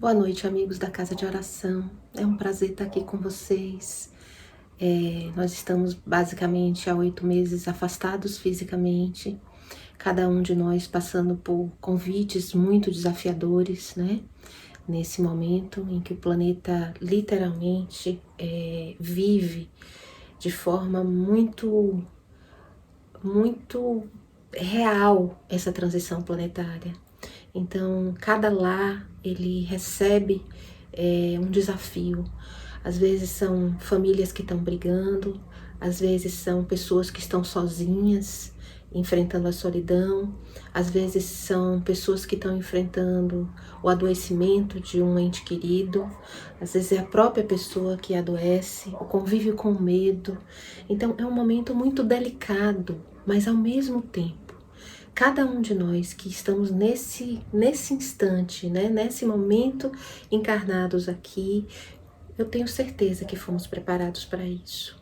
Boa noite, amigos da Casa de Oração. É um prazer estar aqui com vocês. Nós estamos basicamente há 8 meses afastados fisicamente, cada um de nós passando por convites muito desafiadores, né? Nesse momento em que o planeta literalmente vive de forma muito real essa transição planetária. Então, cada lar, ele recebe um desafio. Às vezes são famílias que estão brigando, às vezes são pessoas que estão sozinhas, enfrentando a solidão, às vezes são pessoas que estão enfrentando o adoecimento de um ente querido, às vezes é a própria pessoa que adoece, o convívio com o medo. Então, é um momento muito delicado, mas ao mesmo tempo, cada um de nós que estamos nesse instante, né, nesse momento encarnados aqui, eu tenho certeza que fomos preparados para isso.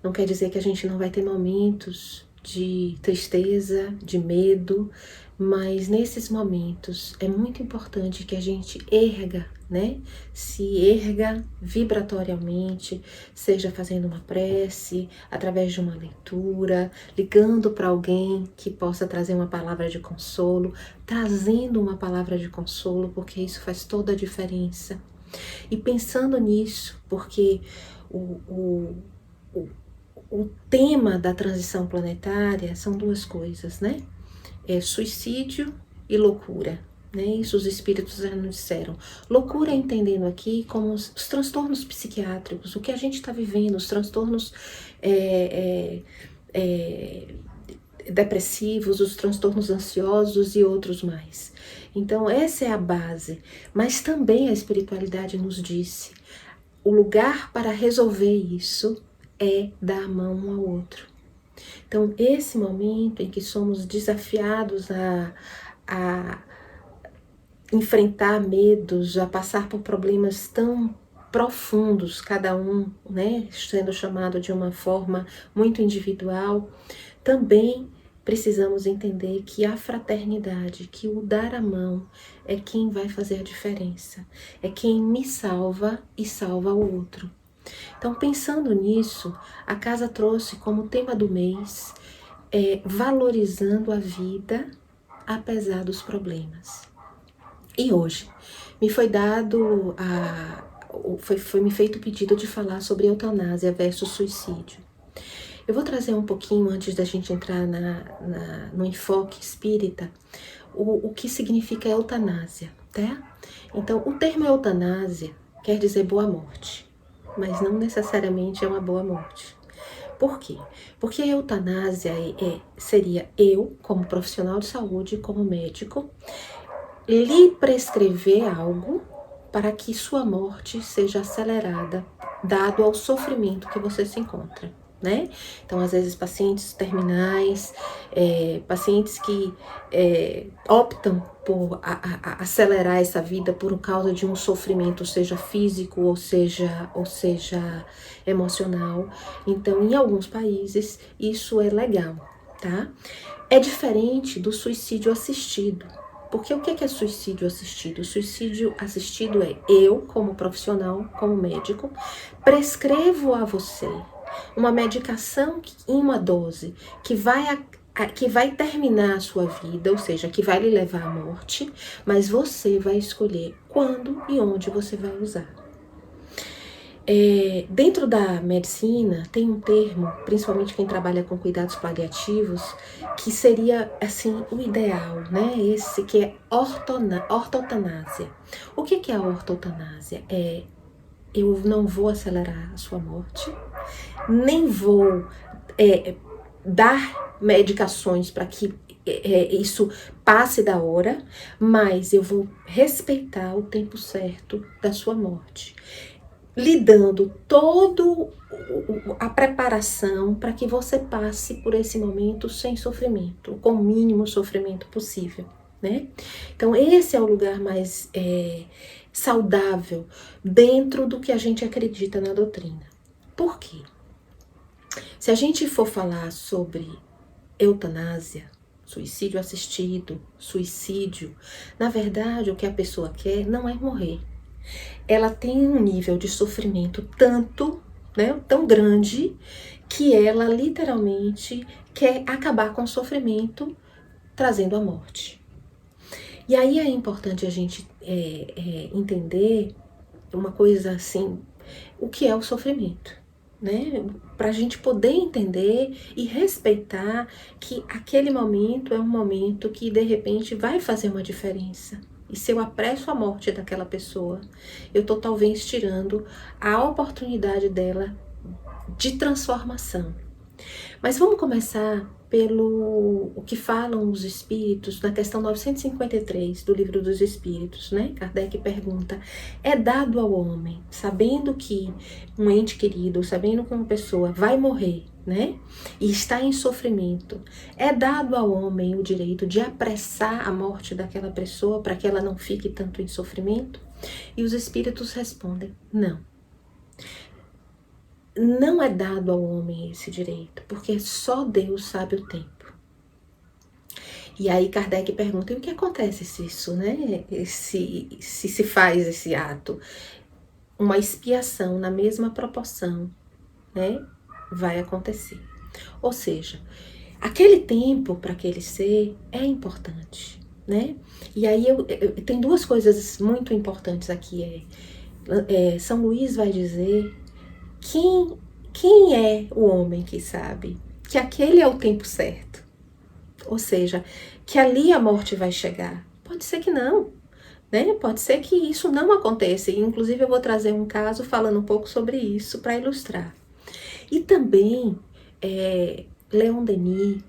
Não quer dizer que a gente não vai ter momentos de tristeza, de medo, mas nesses momentos é muito importante que a gente erga, né? Se erga vibratoriamente, seja fazendo uma prece, através de uma leitura, ligando para alguém que possa trazer uma palavra de consolo, trazendo uma palavra de consolo, porque isso faz toda a diferença. E pensando nisso, porque o, o, o tema da transição planetária são duas coisas, né? É suicídio e loucura, né? Isso os espíritos já nos disseram. Loucura entendendo aqui como os transtornos psiquiátricos, o que a gente está vivendo, os transtornos depressivos, os transtornos ansiosos e outros mais. Então essa é a base, mas também a espiritualidade nos disse, o lugar para resolver isso é dar a mão um ao outro. Então esse momento em que somos desafiados a enfrentar medos, a passar por problemas tão profundos, cada um, né, sendo chamado de uma forma muito individual, também precisamos entender que a fraternidade, que o dar a mão é quem vai fazer a diferença, é quem me salva e salva o outro. Então, pensando nisso, a casa trouxe como tema do mês valorizando a vida apesar dos problemas. E hoje me foi dado foi me feito o pedido de falar sobre eutanásia versus suicídio. Eu vou trazer um pouquinho, antes da gente entrar no enfoque espírita, o que significa eutanásia, tá? Então, o termo eutanásia quer dizer boa morte, mas não necessariamente é uma boa morte. Por quê? Porque a eutanásia seria eu, como profissional de saúde, como médico, lhe prescrever algo para que sua morte seja acelerada, dado ao sofrimento que você se encontra, né? Então, às vezes, pacientes terminais, pacientes que optam por acelerar essa vida por causa de um sofrimento, seja físico ou seja emocional. Então, em alguns países, isso é legal, tá? É diferente do suicídio assistido. Porque o que é suicídio assistido? O suicídio assistido é eu, como profissional, como médico, prescrevo a você uma medicação em uma dose que vai terminar a sua vida, ou seja, que vai lhe levar à morte, mas você vai escolher quando e onde você vai usar. Dentro da medicina tem um termo, principalmente quem trabalha com cuidados paliativos, que seria assim o ideal, né? Esse que é ortotanásia. O que é a ortotanásia? Eu não vou acelerar a sua morte, nem vou dar medicações para que isso passe da hora, mas eu vou respeitar o tempo certo da sua morte, lhe dando toda a preparação para que você passe por esse momento sem sofrimento, com o mínimo sofrimento possível, né? Então esse é o lugar mais saudável dentro do que a gente acredita na doutrina. Por quê? Se a gente for falar sobre eutanásia, suicídio assistido, suicídio, na verdade o que a pessoa quer não é morrer. ela tem um nível de sofrimento tão grande, que ela literalmente quer acabar com o sofrimento, trazendo a morte. E aí é importante a gente entender uma coisa assim, o que é o sofrimento, né? Para a gente poder entender e respeitar que aquele momento é um momento que de repente vai fazer uma diferença. E se eu apresso a morte daquela pessoa, eu estou talvez tirando a oportunidade dela de transformação. Mas vamos começar pelo o que falam os espíritos na questão 953 do Livro dos Espíritos, né? Kardec pergunta: é dado ao homem, sabendo que um ente querido, sabendo que uma pessoa vai morrer, né? E está em sofrimento, é dado ao homem o direito de apressar a morte daquela pessoa para que ela não fique tanto em sofrimento? E os espíritos respondem: não. Não é dado ao homem esse direito, porque só Deus sabe o tempo. E aí Kardec pergunta: e o que acontece se isso, né? Se faz esse ato? Uma expiação na mesma proporção, né? Vai acontecer. Ou seja, aquele tempo para aquele ser é importante, né? E aí tem duas coisas muito importantes aqui. São Luís vai dizer: quem é o homem que sabe que aquele é o tempo certo? Ou seja, que ali a morte vai chegar. Pode ser que não, né? Pode ser que isso não aconteça. E, inclusive, eu vou trazer um caso falando um pouco sobre isso para ilustrar. E também, Leon Denis,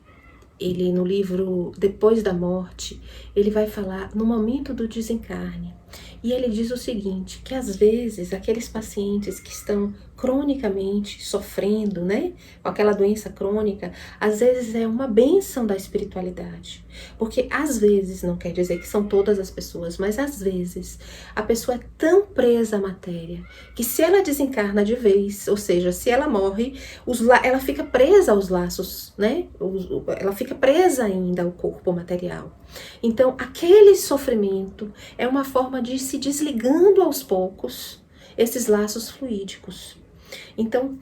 ele no livro Depois da Morte, ele vai falar no momento do desencarne. E ele diz o seguinte, que às vezes aqueles pacientes que estão cronicamente sofrendo, né, com aquela doença crônica, às vezes é uma bênção da espiritualidade. Porque às vezes, não quer dizer que são todas as pessoas, mas às vezes a pessoa é tão presa à matéria, que se ela desencarna de vez, ou seja, se ela morre, ela fica presa aos laços, né, ela fica presa ainda ao corpo material. Então, aquele sofrimento é uma forma de ir se desligando aos poucos esses laços fluídicos. Então,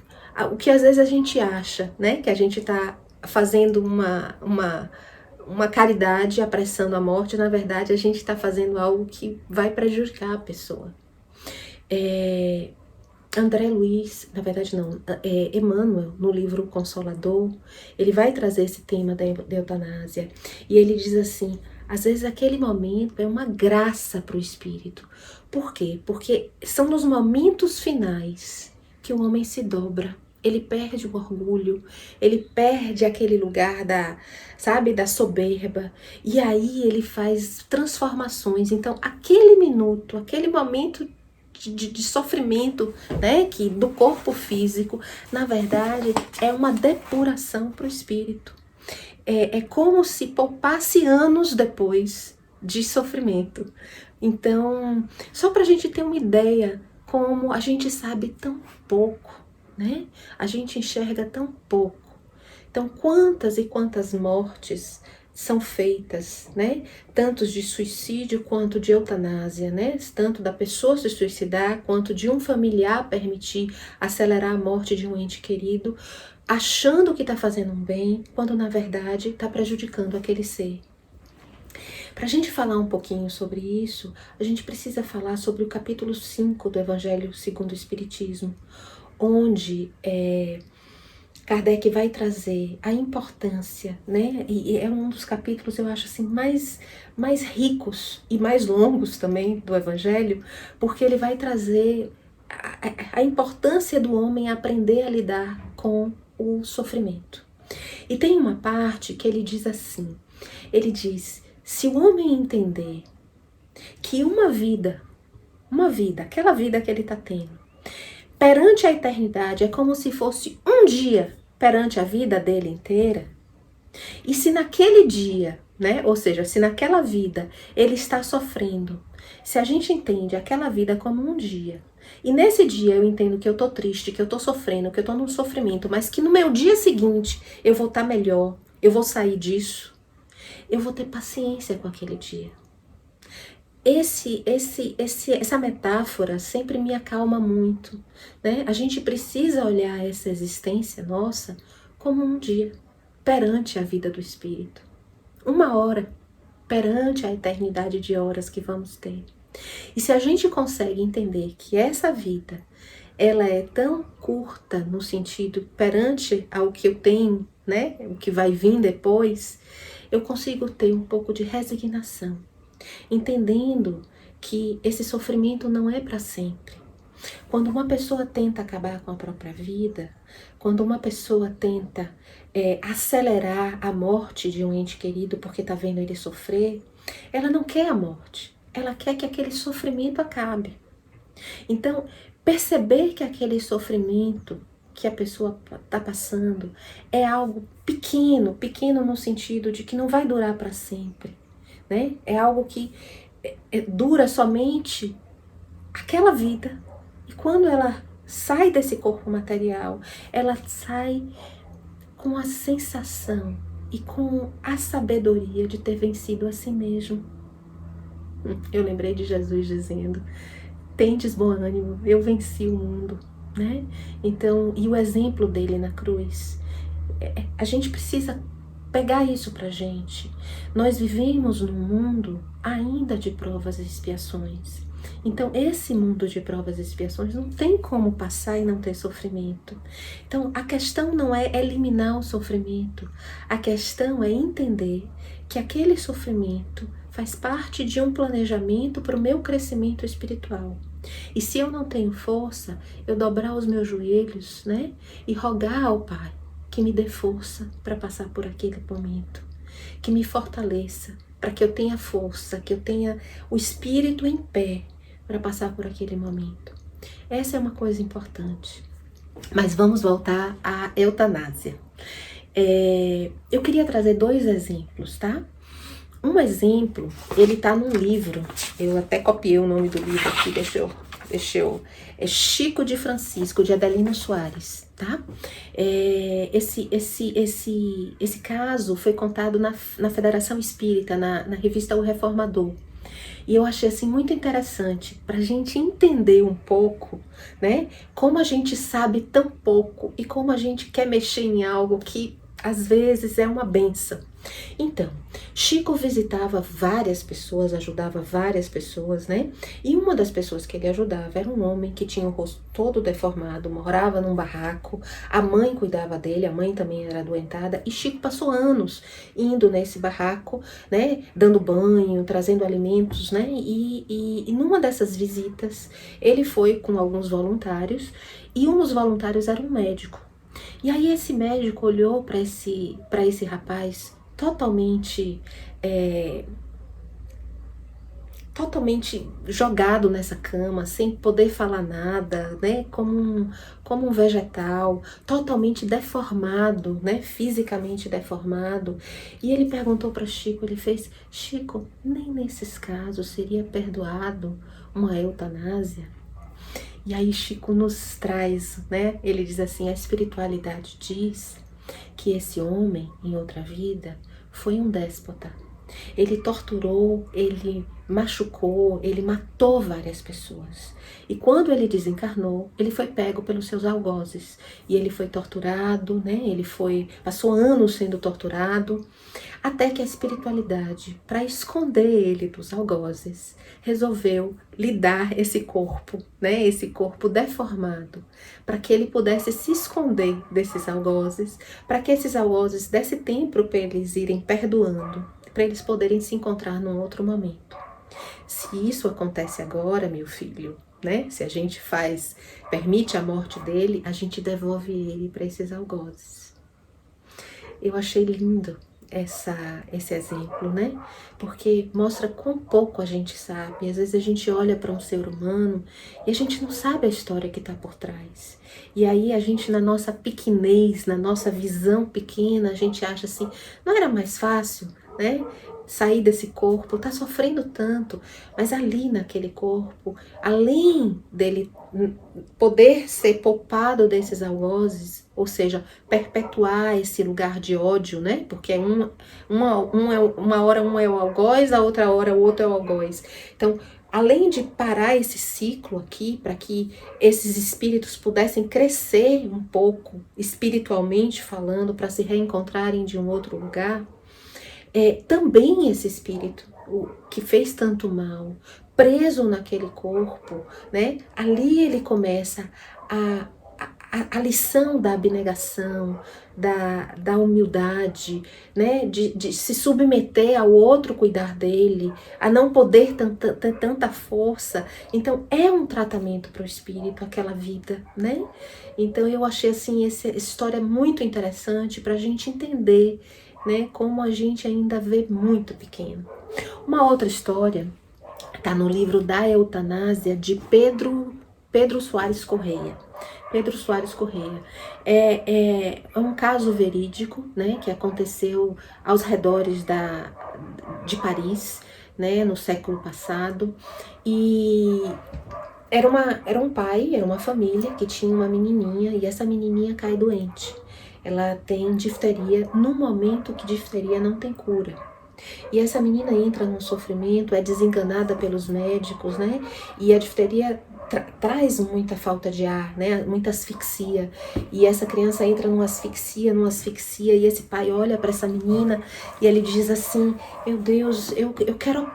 o que às vezes a gente acha, né, que a gente está fazendo uma caridade apressando a morte, na verdade a gente está fazendo algo que vai prejudicar a pessoa. André Luiz, na verdade não, Emmanuel, no livro Consolador, ele vai trazer esse tema da eutanásia, e ele diz assim: às vezes aquele momento é uma graça para o espírito. Por quê? Porque são nos momentos finais que o homem se dobra. Ele perde o orgulho, ele perde aquele lugar da soberba, e aí ele faz transformações. Então, aquele minuto, aquele momento de sofrimento, né, do corpo físico, na verdade, é uma depuração para o espírito. É como se poupasse anos depois de sofrimento. Então, só para a gente ter uma ideia, como a gente sabe tão pouco, né? A gente enxerga tão pouco. Então, quantas e quantas mortes são feitas, né? Tanto de suicídio quanto de eutanásia, né? Tanto da pessoa se suicidar, quanto de um familiar permitir acelerar a morte de um ente querido, achando que está fazendo um bem, quando na verdade está prejudicando aquele ser. Para a gente falar um pouquinho sobre isso, a gente precisa falar sobre o capítulo 5 do Evangelho segundo o Espiritismo, onde Kardec vai trazer a importância, né? E é um dos capítulos, eu acho assim, mais ricos e mais longos também do Evangelho, porque ele vai trazer a importância do homem aprender a lidar com o sofrimento. E tem uma parte que ele diz assim, ele diz: se o homem entender que uma vida, aquela vida que ele está tendo, perante a eternidade é como se fosse um dia perante a vida dele inteira, e se naquele dia, né, ou seja, se naquela vida ele está sofrendo, se a gente entende aquela vida como um dia, e nesse dia eu entendo que eu tô triste, que eu tô sofrendo, que eu tô num sofrimento, mas que no meu dia seguinte eu vou estar melhor, eu vou sair disso, eu vou ter paciência com aquele dia. essa metáfora sempre me acalma muito, né? A gente precisa olhar essa existência nossa como um dia perante a vida do Espírito. Uma hora perante a eternidade de horas que vamos ter. E se a gente consegue entender que essa vida, ela é tão curta no sentido perante ao que eu tenho, né? O que vai vir depois, eu consigo ter um pouco de resignação, entendendo que esse sofrimento não é para sempre. Quando uma pessoa tenta acabar com a própria vida, quando uma pessoa tenta acelerar a morte de um ente querido porque está vendo ele sofrer, ela não quer a morte, ela quer que aquele sofrimento acabe. Então, perceber que aquele sofrimento que a pessoa está passando é algo pequeno, pequeno no sentido de que não vai durar para sempre, né? É algo que dura somente aquela vida. E quando ela sai desse corpo material, ela sai com a sensação e com a sabedoria de ter vencido a si mesmo. Eu lembrei de Jesus dizendo: tendes bom ânimo, eu venci o mundo, né? Então, e o exemplo dele na cruz, a gente precisa pegar isso pra gente. Nós vivemos num mundo ainda de provas e expiações. Então, esse mundo de provas e expiações não tem como passar e não ter sofrimento. Então, a questão não é eliminar o sofrimento. A questão é entender que aquele sofrimento faz parte de um planejamento para o meu crescimento espiritual. E se eu não tenho força, eu dobrar os meus joelhos, né? E rogar ao Pai que me dê força para passar por aquele momento. Que me fortaleça, para que eu tenha força, que eu tenha o espírito em pé para passar por aquele momento. Essa é uma coisa importante. Mas vamos voltar à eutanásia. Eu queria trazer 2 exemplos, tá? Um exemplo, ele tá num livro, eu até copiei o nome do livro aqui, é Chico de Francisco, de Adelino Soares, tá? Esse caso foi contado na Federação Espírita, na revista O Reformador. E eu achei assim muito interessante para a gente entender um pouco, né? Como a gente sabe tão pouco e como a gente quer mexer em algo que às vezes é uma benção. Então, Chico visitava várias pessoas, ajudava várias pessoas, né? E uma das pessoas que ele ajudava era um homem que tinha o rosto todo deformado, morava num barraco, a mãe cuidava dele, a mãe também era adoentada, e Chico passou anos indo nesse barraco, né? Dando banho, trazendo alimentos, né? E numa dessas visitas, ele foi com alguns voluntários, e um dos voluntários era um médico. E aí esse médico olhou para esse rapaz totalmente jogado nessa cama, sem poder falar nada, né? Como um vegetal, totalmente deformado, né? Fisicamente deformado. E ele perguntou para Chico, ele fez: Chico, nem nesses casos seria perdoado uma eutanásia? E aí Chico nos traz, né? Ele diz assim: a espiritualidade diz que esse homem, em outra vida, foi um déspota. Ele torturou, ele machucou, ele matou várias pessoas. E quando ele desencarnou, ele foi pego pelos seus algozes. E ele foi torturado, né? Passou anos sendo torturado, até que a espiritualidade, para esconder ele dos algozes, resolveu lhe dar esse corpo, né? Esse corpo deformado, para que ele pudesse se esconder desses algozes, para que esses algozes desse tempo para eles irem perdoando, para eles poderem se encontrar num outro momento. Se isso acontece agora, meu filho, né? Se a gente permite a morte dele, a gente devolve ele para esses algozes. Eu achei lindo esse exemplo, né? Porque mostra quão pouco a gente sabe. Às vezes a gente olha para um ser humano e a gente não sabe a história que está por trás. E aí a gente, na nossa pequenez, na nossa visão pequena, a gente acha assim: não era mais fácil né? Sair desse corpo, tá sofrendo tanto, mas ali naquele corpo, além dele poder ser poupado desses algozes, ou seja, perpetuar esse lugar de ódio, né? Porque uma hora um é o algoz, a outra hora o outro é o algoz. Então, além de parar esse ciclo aqui, para que esses espíritos pudessem crescer um pouco, espiritualmente falando, para se reencontrarem de um outro lugar, também esse espírito que fez tanto mal, preso naquele corpo, né? Ali ele começa a lição da abnegação, da humildade, né? De se submeter ao outro cuidar dele, a não poder ter tanta força. Então é um tratamento para o espírito, aquela vida, né? Então eu achei assim essa história muito interessante para a gente entender, né, como a gente ainda vê muito pequeno. Uma outra história está no livro da Eutanásia, de Pedro Soares Correia. Pedro Soares Correia. É um caso verídico, né, que aconteceu aos redores de Paris, né, no século passado. E era um pai, era uma família que tinha uma menininha, e essa menininha cai doente. Ela tem difteria no momento que difteria não tem cura. E essa menina entra num sofrimento, é desenganada pelos médicos, né? E a difteria traz muita falta de ar, né? Muita asfixia. E essa criança entra numa asfixia, e esse pai olha para essa menina e ele diz assim: meu Deus, eu quero.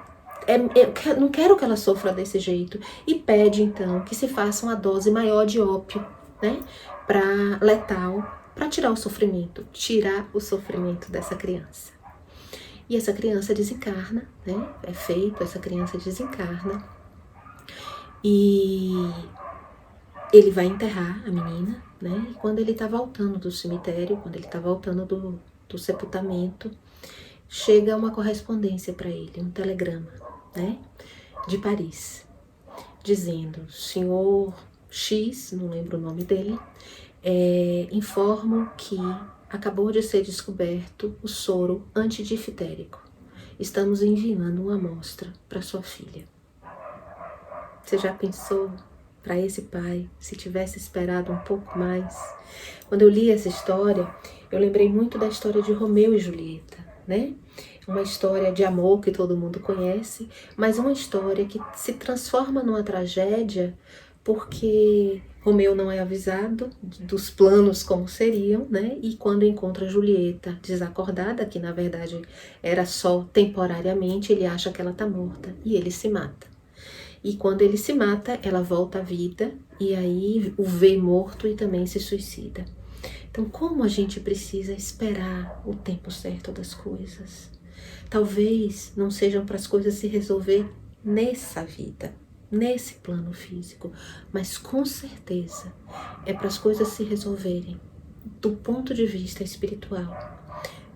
Não quero que ela sofra desse jeito. E pede então que se faça uma dose maior de ópio, né? Para letal, para tirar o sofrimento dessa criança. E essa criança desencarna, né? É feito, essa criança desencarna. E ele vai enterrar a menina, né? E quando ele tá voltando do cemitério, quando ele tá voltando do sepultamento, chega uma correspondência para ele, um telegrama, né? De Paris, dizendo: senhor X, não lembro o nome dele, informo que acabou de ser descoberto o soro antidiftérico. Estamos enviando uma amostra para sua filha. Você já pensou para esse pai, se tivesse esperado um pouco mais? Quando eu li essa história, eu lembrei muito da história de Romeu e Julieta, né? Uma história de amor que todo mundo conhece, mas uma história que se transforma numa tragédia porque Romeu não é avisado dos planos como seriam, né? E quando encontra Julieta desacordada, que na verdade era só temporariamente, ele acha que ela tá morta e ele se mata. E quando ele se mata, ela volta à vida e aí o vê morto e também se suicida. Então, como a gente precisa esperar o tempo certo das coisas? Talvez não sejam para as coisas se resolver nessa vida, nesse plano físico, mas com certeza é para as coisas se resolverem do ponto de vista espiritual.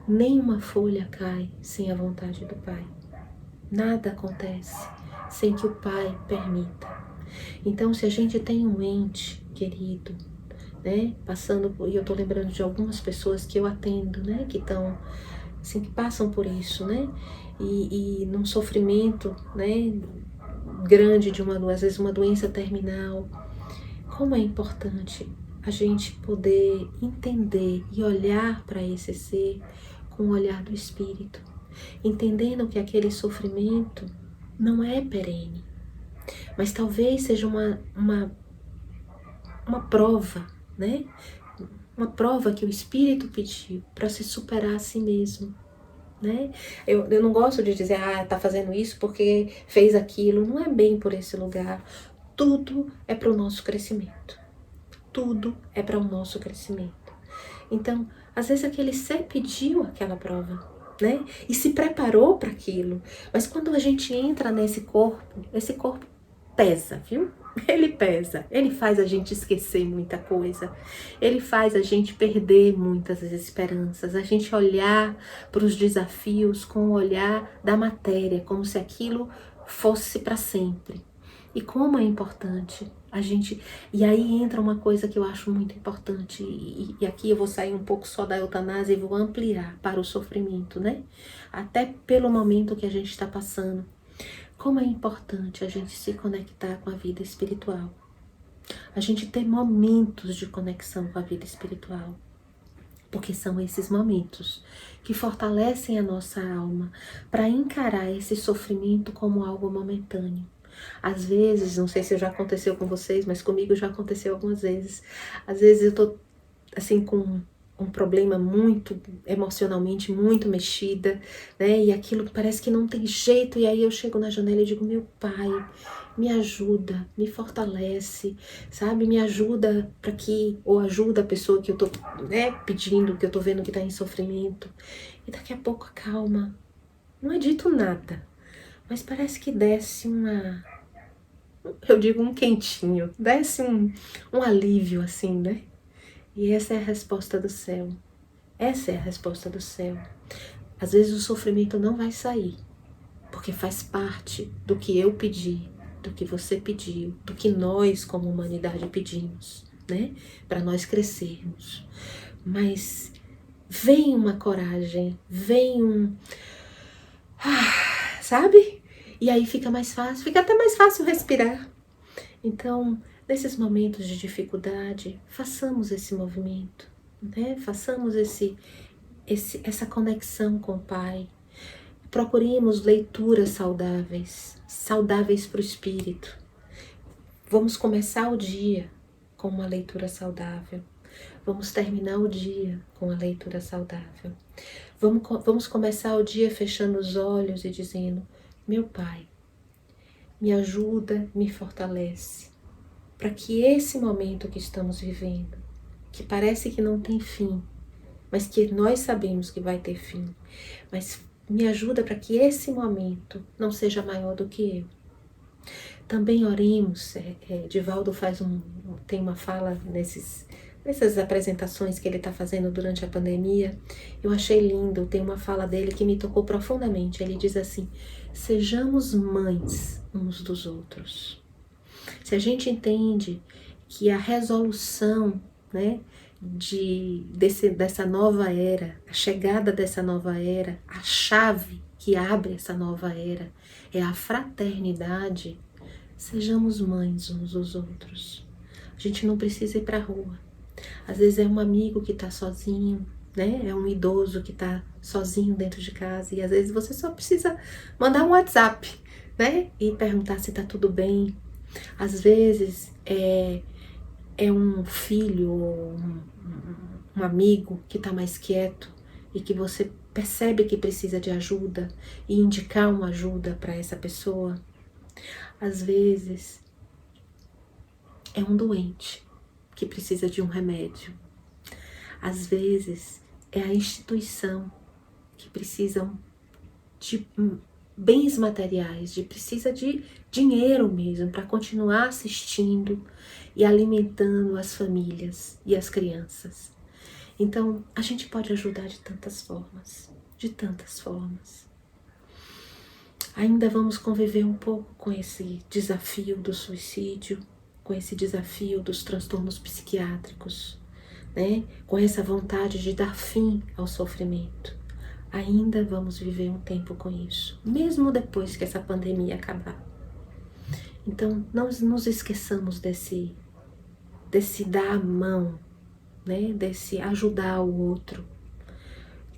Nenhuma folha cai sem a vontade do Pai. Nada acontece sem que o Pai permita. Então, se a gente tem um ente querido, né, passando por, e eu tô lembrando de algumas pessoas que eu atendo, né, que estão assim, que passam por isso, né, e num sofrimento, né, grande de às vezes uma doença terminal, como é importante a gente poder entender e olhar para esse ser com o olhar do espírito, entendendo que aquele sofrimento não é perene, mas talvez seja uma prova, né? Uma prova que o espírito pediu para se superar a si mesmo, né? Eu não gosto de dizer, tá fazendo isso porque fez aquilo. Não é bem por esse lugar. Tudo é para o nosso crescimento. Tudo é para o nosso crescimento. Então, às vezes aquele ser pediu aquela prova, né? E se preparou para aquilo. Mas quando a gente entra nesse corpo, esse corpo pesa, viu? Ele pesa, ele faz a gente esquecer muita coisa, ele faz a gente perder muitas esperanças, a gente olhar para os desafios com o olhar da matéria, como se aquilo fosse para sempre. E como é importante a gente... E aí entra uma coisa que eu acho muito importante, e aqui eu vou sair um pouco só da eutanásia e vou ampliar para o sofrimento, né? Até pelo momento que a gente está passando. Como é importante a gente se conectar com a vida espiritual. A gente ter momentos de conexão com a vida espiritual. Porque são esses momentos que fortalecem a nossa alma para encarar esse sofrimento como algo momentâneo. Às vezes, não sei se já aconteceu com vocês, mas comigo já aconteceu algumas vezes. Às vezes eu tô assim com um problema muito emocionalmente muito mexida, né? E aquilo parece que não tem jeito, e aí eu chego na janela e digo: meu Pai, me ajuda, me fortalece, sabe? Me ajuda para que, ou ajuda a pessoa que eu tô, né, pedindo, que eu tô vendo que tá em sofrimento. E daqui a pouco acalma. Não é dito nada, mas parece que desce uma, eu digo um quentinho, desce um alívio assim, né? E essa é a resposta do céu. Essa é a resposta do céu. Às vezes o sofrimento não vai sair, porque faz parte do que eu pedi, do que você pediu, do que nós como humanidade pedimos, né? Para nós crescermos. Mas vem uma coragem, vem sabe? E aí fica mais fácil, fica até mais fácil respirar. Então, nesses momentos de dificuldade, façamos esse movimento, né? Façamos essa conexão com o Pai. Procuremos leituras saudáveis, saudáveis para o espírito. Vamos começar o dia com uma leitura saudável. Vamos terminar o dia com a leitura saudável. Vamos começar o dia fechando os olhos e dizendo: meu Pai, me ajuda, me fortalece, para que esse momento que estamos vivendo, que parece que não tem fim, mas que nós sabemos que vai ter fim, mas me ajuda para que esse momento não seja maior do que eu. Também oremos, Divaldo tem uma fala nessas apresentações que ele está fazendo durante a pandemia. Eu achei lindo, tem uma fala dele que me tocou profundamente. Ele diz assim: sejamos mães uns dos outros. Se a gente entende que a resolução, né, dessa nova era, a chegada dessa nova era, a chave que abre essa nova era é a fraternidade, sejamos mães uns dos outros. A gente não precisa ir para a rua. Às vezes é um amigo que está sozinho, né? É um idoso que está sozinho dentro de casa, e às vezes você só precisa mandar um WhatsApp, né? E perguntar se está tudo bem. Às vezes é um filho ou um amigo que está mais quieto e que você percebe que precisa de ajuda e indicar uma ajuda para essa pessoa. Às vezes é um doente que precisa de um remédio. Às vezes é a instituição que precisa de bens materiais, precisa de dinheiro mesmo para continuar assistindo e alimentando as famílias e as crianças. Então, a gente pode ajudar de tantas formas, de tantas formas. Ainda vamos conviver um pouco com esse desafio do suicídio, com esse desafio dos transtornos psiquiátricos, né? Com essa vontade de dar fim ao sofrimento. Ainda vamos viver um tempo com isso, mesmo depois que essa pandemia acabar. Então, não nos esqueçamos desse dar a mão, né? Desse ajudar o outro.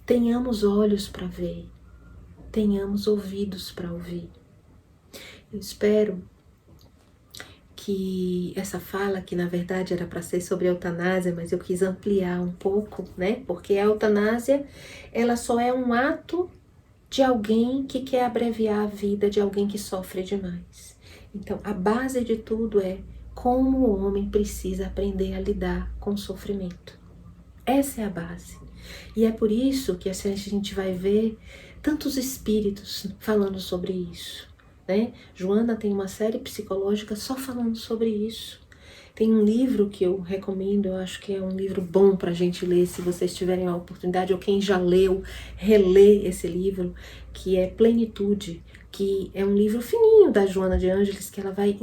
Tenhamos olhos para ver, tenhamos ouvidos para ouvir. Eu espero que essa fala, que na verdade era para ser sobre a eutanásia, mas eu quis ampliar um pouco, né? Porque a eutanásia, ela só é um ato de alguém que quer abreviar a vida de alguém que sofre demais. Então, a base de tudo é como o homem precisa aprender a lidar com o sofrimento. Essa é a base. E é por isso que a gente vai ver tantos espíritos falando sobre isso, né? Joana tem uma série psicológica só falando sobre isso. Tem um livro que eu recomendo, eu acho que é um livro bom para a gente ler, se vocês tiverem a oportunidade, ou quem já leu, reler esse livro, que é Plenitude, que é um livro fininho da Joana de Ângeles, que ela vai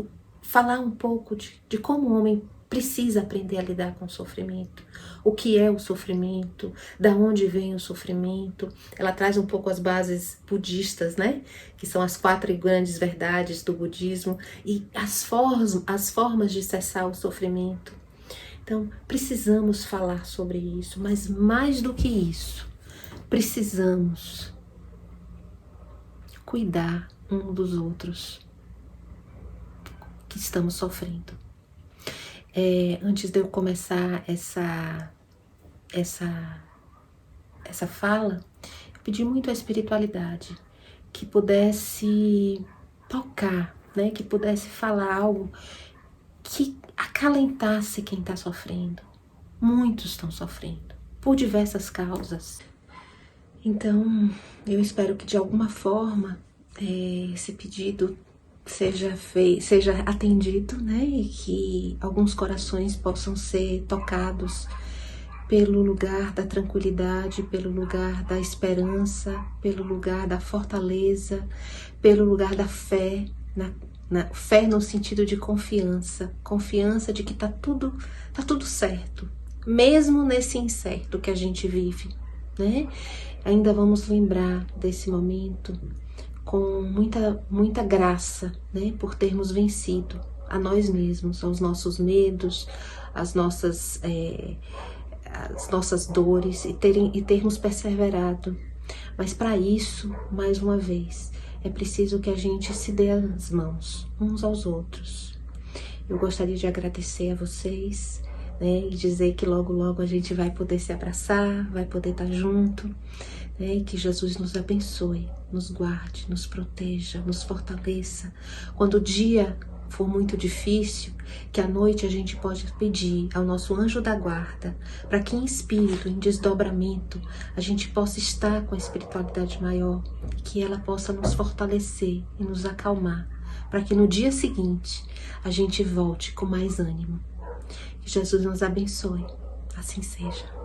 falar um pouco de como o homem precisa aprender a lidar com o sofrimento. O que é o sofrimento, da onde vem o sofrimento. Ela traz um pouco as bases budistas, né? Que são as 4 grandes verdades do budismo e as formas de cessar o sofrimento. Então, precisamos falar sobre isso, mas mais do que isso, precisamos cuidar um dos outros que estamos sofrendo. Antes de eu começar essa fala, eu pedi muito à espiritualidade que pudesse tocar, né? Que pudesse falar algo que acalentasse quem está sofrendo. Muitos estão sofrendo por diversas causas. Então, eu espero que de alguma forma esse pedido seja atendido, né? E que alguns corações possam ser tocados pelo lugar da tranquilidade, pelo lugar da esperança, pelo lugar da fortaleza, pelo lugar da fé, fé no sentido de confiança de que tá tudo certo, mesmo nesse incerto que a gente vive, né? Ainda vamos lembrar desse momento com muita graça, né, por termos vencido a nós mesmos, aos nossos medos, as nossas dores e termos perseverado. Mas para isso, mais uma vez, é preciso que a gente se dê as mãos uns aos outros. Eu gostaria de agradecer a vocês, né, e dizer que logo logo a gente vai poder se abraçar, vai poder estar junto, né, e que Jesus nos abençoe, nos guarde, nos proteja, nos fortaleça. Quando o dia for muito difícil, que à noite a gente pode pedir ao nosso anjo da guarda, para que em espírito, em desdobramento, a gente possa estar com a espiritualidade maior, que ela possa nos fortalecer e nos acalmar, para que no dia seguinte a gente volte com mais ânimo. Que Jesus nos abençoe. Assim seja.